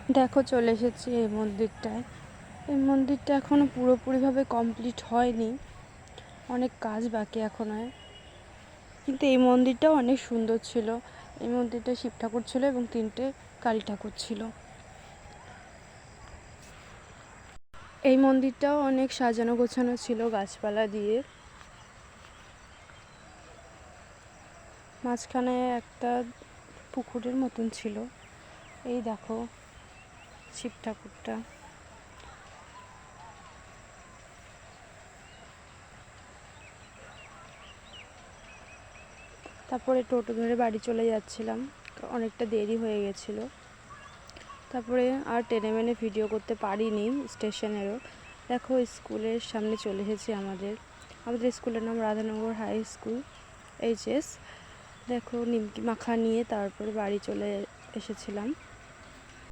দেখো চলে এসেছি এই মন্দিরটায়। এই মন্দিরটা এখনও পুরোপুরিভাবে কমপ্লিট হয়নি, অনেক কাজ বাকি এখনো। কিন্তু এই মন্দিরটাও অনেক সুন্দর ছিল। এই মন্দিরটা শিব ঠাকুর ছিল এবং 3টে কালী ঠাকুর ছিল। এই মন্দিরটাও অনেক সাজানো গোছানো ছিল গাছপালা দিয়ে। মাঝখানে একটা পুকুরের মতন ছিল। এই দেখো শিব ঠাকুরটা। তারপরে টোটো ধরে বাড়ি চলে যাচ্ছিলাম, অনেকটা দেরি হয়ে গেছিলো। তারপরে আর টেনে মেনে ভিডিও করতে পারিনি স্টেশনেরও। দেখো স্কুলের সামনে চলে এসেছি। আমাদের স্কুলের নাম রাধানগর হাই স্কুল এইচএস। দেখো নিমকি মাখা নিয়ে তারপরে বাড়ি চলে এসেছিলাম।